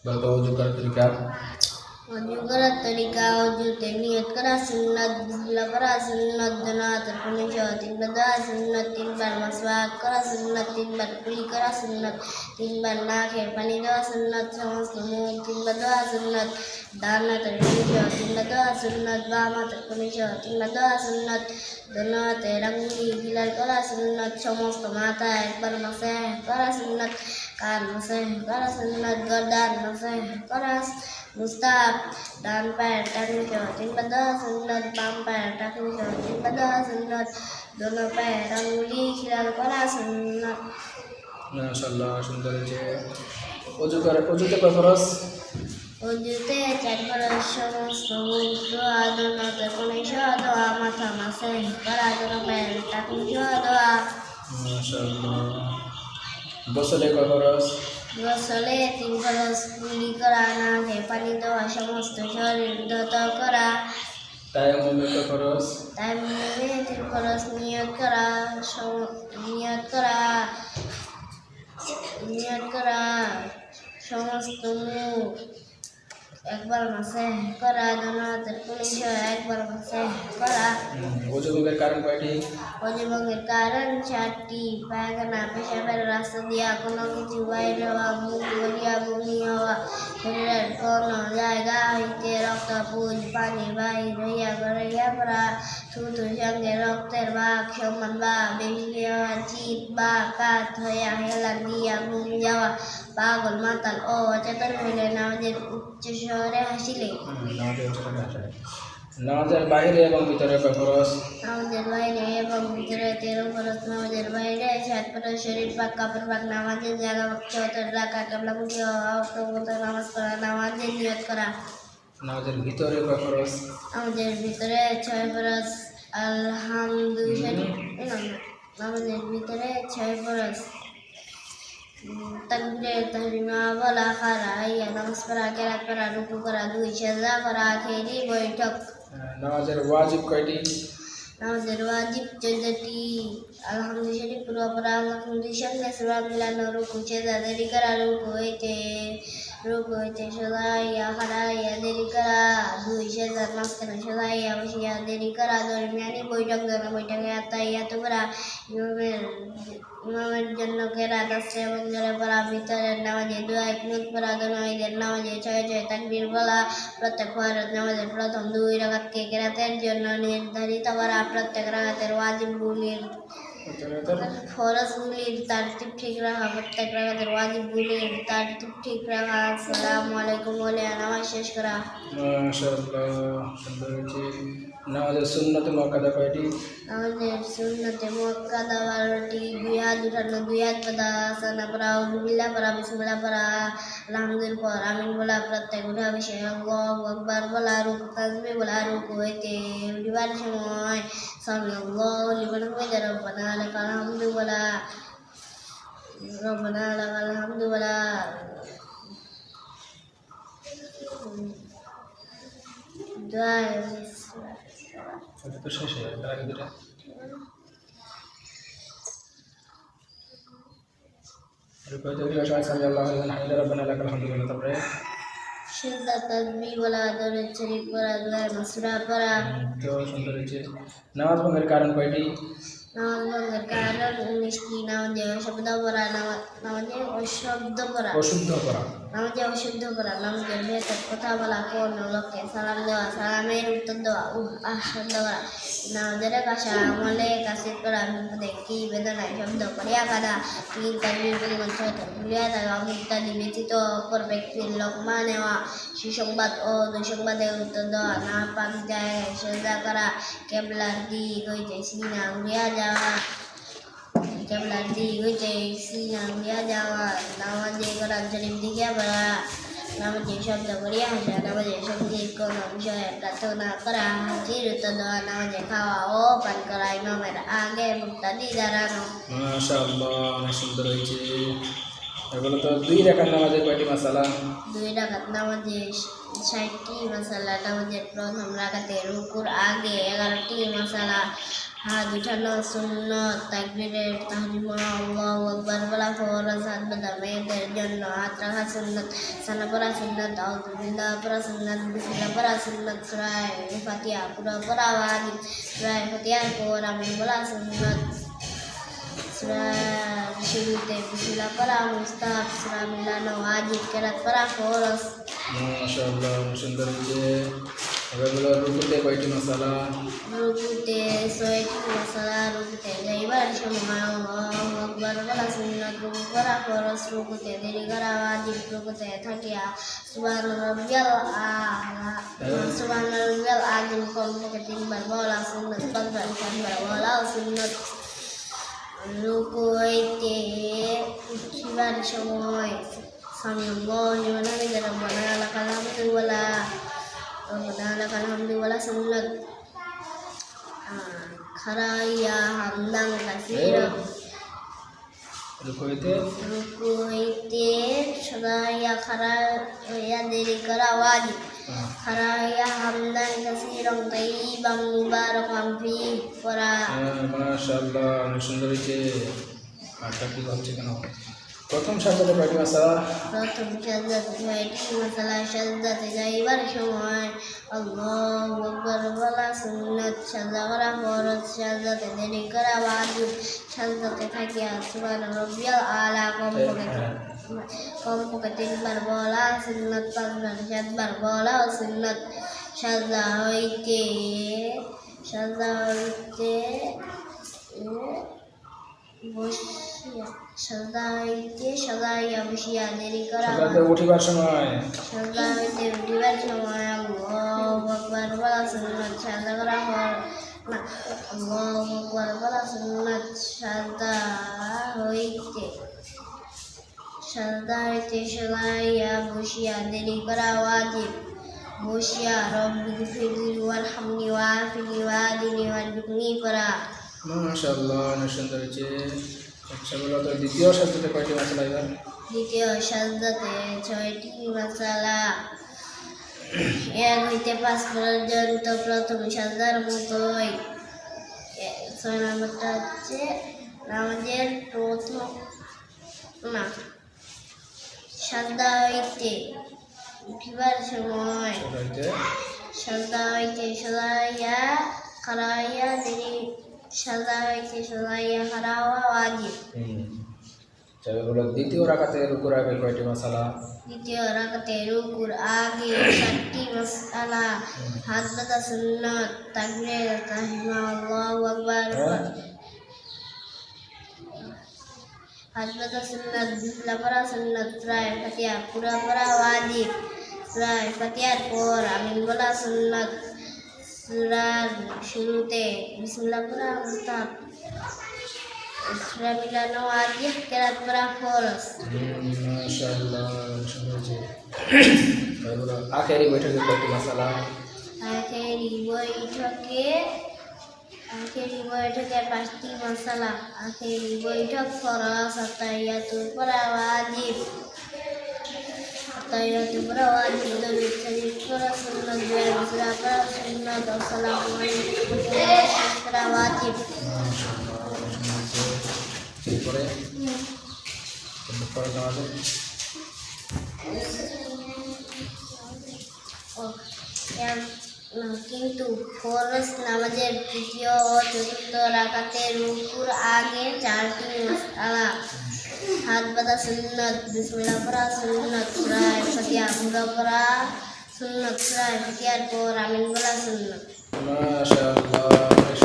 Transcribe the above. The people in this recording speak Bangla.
বলতো ওযু করার তরিকা। ওযু করার তরিকা, ওযুতে নিয়ত করা সুন্নাত, বিসমিল্লাহ পড়া সুন্নাত, জানাজার পানি সহ 3 বার দোয়া সুন্নাত, 3 বার মাসওয়াক করা সুন্নাত, 3 বার কুলি করা সুন্নাত, 3 বার না খেয়ে পানি দেওয়া সুন্নাত, সমস্ত মুখ 3 বার দোয়া সুন্নাত, ডান হাতের পানি সহ 3 বার দোয়া সুন্নাত, বাম হাতের পানি সহ 3 বার দোয়া সুন্নাত, দোনো হাতের আঙ্গুলি হিলাল করা সুন্নাত, সমস্ত মাথা একবার মাসাহ করা সুন্নাত, কান মাসাহ করা সুন্নাত, গর্দান মাসাহ করা মুস্তাহাব, ডান পায়ের টাকনি সহ 3 বার দোয়া সুন্নাত, বাম পায়ের টাকনি সহ 3 বার দোয়া সুন্নাত, দোনো পায়ের আঙ্গুলি হিলাল করা সুন্নাত। মাশাআল্লাহ, সুন্দর হয়েছে। ওযুতে কয় ফরজ? ওযুতে 4 ফরজ, সমস্ত মুখ ধোয়া, দোনো হাতের পানি সহ দোয়া, মাথা মাসাহ করা, দোনো পায়ের টাকনি সহ দোয়া। মাশাআল্লাহ। গোসলে কয় ফরজ? গোসলে 3 ফরজ, কুলি করা, না খেয়ে পানি দেওয়া, সমস্ত শরীর ধৌত করা। তায়াম্মুমে কয় ফরজ? তায়াম্মুমে 3 ফরজ, নিয়ত করা, সমস্ত মুখ একবার মাসাহ করা, দোনো হাতের পানি সহ একবার মাসাহ করা। ওযু ভঙ্গের কারণ কয়টি? ওযু ভঙ্গের কারণ 4টি। পায়খানা, পেশাবের রাস্তা দিয়া কোনো কিছু বাইর হওয়া, মুখ গলিয়া বমি হওয়া, শরীরের কোনো জায়গা হইতে রক্তপুঞ্জ পানি বাহির হইয়া গড়াইয়া পড়া, থুথুর সঙ্গে রক্তের ভাগ সমান বা বেশি হওয়া, চিত বা কাত হইয়া হেলান দিয়া ঘুম যাওয়া, পাগল মাতাল ও অচেতন হইলে, নামাজের উচ্চ স্বরে হাসিলে। নামাজের বাইরে এবং ভিতরে কয় ফরজ? নামাজের বাইরে এবং ভিতরে 13 ফরজ। নামাজের বাইরে 7 ফরজ, শরীর পাক, কাপড় পাক, নামাজের জায়গা পাক, চৌতর রাখা, কিবলামুখী হওয়া, অক্তমত নামাজ পড়া, নামাজের নিয়ত করা। নামাজের ভিতরে কয় ফরজ? নামাজের ভিতরে 6 ফরজ। নামাজের ভিতরে 6 ফরজ। তাকবীরে তাহরিমা বলা, খারা ইয়া, নামাজ পড়া, কেরাত পড়া, রুকু করা, 2 সেজদা করা, আখেরি বৈঠক। নামাজের ওয়াজিব কয়টি? নামাজের ওয়াজিব 14টি। আলহামদুলিল্লাহ শরীফ পুরো পড়া, আলহামদুলিল্লাহ সঙ্গে সূরা মিলানো, রুকু সেজদা দেরি করা, রুকু হইতে সোজা হইয়া খাড়া হইয়া দেরি করা, 2 সেজদার মাঝখানে সোজা হইয়া বসিয়া দেরি করা, দরমিয়ানি বৈঠক করা, বৈঠকে আত্তাহিয়াতু করা, ইমামের জন্য কেরাত আছে এবং জোরে পড়া, ভিতরের নামাজে দোয়া কুনুত পড়া, দোনো ঈদের নামাজে 6 তাকবীর বলা, প্রত্যেক ফরজ নামাজের প্রথম 2 রাকাতকে কেরাতের জন্য নির্ধারিত করা, প্রত্যেক রাকাতের ওয়াজিবগুলির ফরজগুলির তারতিব ঠিক রাখা, প্রত্যেক রাকাতের ওয়াজিবগুলির তারতিব ঠিক রাখা। আসসালামু আলাইকুম বলে নামাজ শেষ করা। মাশাআল্লাহ, সুন্দর হয়েছে। নামাজের সুন্নতে মুআক্কাদা কয়টি? আমাদের সুন্নতে মুআক্কাদা 12টি। 2 হাত উঠানো, 2 হাত বাঁধা, সানা পড়া, আউযুবিল্লাহ পড়া, বিসমিল্লাহ পড়া, আলহামদুলিল্লাহ পড়া, আমিন বলা, প্রত্যেক উঠা বিষয়ে আল্লাহু আকবার বলা, রুকু তাসবিহ বলা, রুকু হইতে উঠিবার সময় সামিআল্লাহু লিমান হামিদা, রব্বানা লাকাল হামদু বলা, দোয়া এটা তো শেষ হয়ে গেল, আগে দুটা। রুকু থেকে সবাই সামিআল্লাহু লিমান হামিদা, রব্বানা লাকাল হামদু বলে, তারপরে সেজদা তাসবিহ বলা, দরুদ শরীফ পড়া, দোয়া মাসুরা পড়া। তো সুন্দর হয়েছে। নামাজ ভঙ্গের কারণ কয়টি? নামাজ ভঙ্গের কারণ 19টি। নামাজে অশুদ্ধ পড়া, নামাজে অশুদ্ধ পড়া, নামাজের ভেতর কথা বলা, কোন লোককে সালাম দেওয়া, সালামের উত্তর দেওয়া, শব্দ করা, নামাজের কাশা, আমলে কাসির করা, বিপদে কি বেদনায় শব্দ করিয়া কাঁদা, 3 তাকবীর পরিমাণ 6 ভুলিয়া থাকা, ইত্যাদি ব্যতীত অপর ব্যক্তির লোকমা নেওয়া, সুসংবাদ ও দুঃসংবাদের উত্তর দেওয়া, না পাক জায়গায় সেজদা করা, কেবলার দিক হইতে সিনা ঘুরিয়া যাওয়া, নামাজে কোরআন শরীফ দেখিয়া পড়া, নামাজে শব্দ করিয়া হাসা, নামাজে সঙ্গীত কোন বিষয়ে প্রার্থনা করা, হাজির উত্তর দেওয়া, নামাজে খাওয়া ও পান করা, ইমামের আগে মুক্তাদি দাঁড়ানো। মাশাআল্লাহ, অনেক সুন্দর হয়েছে। এগুলো তো 2 রাকাত নামাজে কয়টি মাসালা? 2 রাকাত নামাজে 60টি মাসালা। নামাজের প্রথম রাকাতে রুকুর আগে 11টি মাসালা, হাত উঠানো সুন্নত, তাকবীরের তাহরিমা আল্লাহু আকবার বলা ফরজ, হাত বাঁধা মেয়েদের জন্য, হাত রাখা সুন্নত, সানা পড়া সুন্নত, আউযু বিল্লাহ পড়া সুন্নত, বিসমিল্লাহ পড়া সুন্নত, সূরা ফাতিহা পুরো পড়া ওয়াজিব, সূরা ফাতিহার পর আমিন বলা সুন্নত, সূরা শুরুতে বিসমিল্লাহ পড়া মুস্তাহাব, সূরা মিলানো ওয়াজিব, কেরাত পড়া ফরজ। মাশাআল্লাহ, সুন্দর হয়েছে। এবার বলো রুকুতে কয়টি মাসালা? রুকুতে ৬টি মাসালা, রুকুতে যাইবার সময় আল্লাহু আকবার বলা সুন্নাত, রুকু করা ফরজ, রুকুতে দেরি করা ওয়াজিব, রুকুতে থাকিয়া সুবহান রাব্বিয়াল আ'লা, সুবহান রাব্বিয়াল আযীম কমপক্ষে ৩ বার বলা সুন্নাত, ৫ বার ৭ বার বলা সুন্নাত। রুকু হইতে উঠিবার সময় সামি আল্লাহু লিমান হামিদাহ, রব্বানা লাকাল হামদু ওয়ালা সুন্নাত। খারাইয়া হামদান কাসীরা, রুকু হইতে সদাইয়া খারাইয়া দেরি করা ওয়াজিব, খারাইয়া হামদান কাসীরান তাইয়িবান মুবারাকান ফীহি পড়া। মাশাআল্লাহ, অনেক সুন্দর হয়েছে। আটটা কি হচ্ছে কেন? প্রথম সাজাতে কয়টি মাসালা? প্রথম সাজদাতে ৬টি মাসালা, সাজদাতে যাইবার সময় আল্লাহু আকবার বলা সুন্নাত, সাজদা করা ফরজ, সাজদাতে দেরি করা ওয়াজিব, সাজদাতে থাকিয়া সুবহান রাব্বিয়াল আ'লা কমপক্ষে ৩ বার বলা সুন্নাত, ৫ বার ৭ বার বলা সুন্নাত। সাজদা হইতে সদাইয়া বসিয়া দেরি করা, সাজাতে উঠিবার সময় সাজদা হইতে উঠিবার সময় আল্লাহু আকবার বলা সুন্নাত, সাজদা করা আল্লাহু আকবার বলা সুন্নাত। সাজদা হইতে সদাইয়া বসিয়া দেরি করা ওয়াজিব, বসিয়া রব্বিগফিরলি ওয়ারহামনি ওয়াআফিনি ওয়াহদিনি ওয়ারযুকনি পড়া। মাশাআল্লাহ, অনেক সুন্দর হয়েছে। আচ্ছা বলো তো দ্বিতীয় সাজাতে কয়টি মাসালা এবার? দ্বিতীয় সাজদাতে ৬টি মাসালা, ১ হইতে ৫ পর্যন্ত প্রথম সাজদার মতোই। ৬ নম্বরটা হচ্ছে নামাজের প্রথম সাজদা হইতে উঠিবার সময়, সাজদা হইতে সদাইয়া খারাইয়া দেরি, সাজদা হইতে সদাইয়া খারাওয়া ওয়াজিব। তবে বলো দ্বিতীয় রাকাতে রুকুর আগে কয়টি মাসালা? দ্বিতীয় রাকাতে রুকুর আগে ৭টি মাসালা, হাত বাঁধা সুন্নত, তাকবীরের তাহরিমা আল্লাহু আকবার, হাত বাঁধা সুন্নত, বিসমিল্লাহ পড়া সুন্নত, সূরা ফাতিহা পুরো পড়া ওয়াজিব, সূরা ফাতিহার পর আমিন বলা সুন্নত, সূরার শুরুতে বিসমিল্লাহ পড়া মুস্তাহাব, সূরা মিলানো ওয়াজিব, কেরাত পড়া ফরজ। মাশাআল্লাহ, সুন্দর হয়েছে। তবে বলো আখেরি বৈঠকে কয়টি মাসালা? আখেরি বৈঠকে ৫টি মাসালা, আখেরি বৈঠক ফরজ, আত্তাহিয়াতুল পড়া ওয়াজিব, দরুদ শরীফ পড়া সুন্নাত, দুআ বিসমিল্লাহ পড়া সুন্নাত, আসসালামু আলাইকুম পড়া ওয়াজিব। এরপরে কিন্তু ফরজ নামাজের তৃতীয় ও চতুর্থ রাকাতে রুকুর আগে 4টি মাসালা, হাত বাঁধা সুন্নত, বিসমিল্লাহ পড়া সুন্নত, সূরা ফাতিহা পুরো পড়া সুন্নত, সূরা ফাতিহার পর আমিন বলা সুন্নত। মাশাআল্লাহ।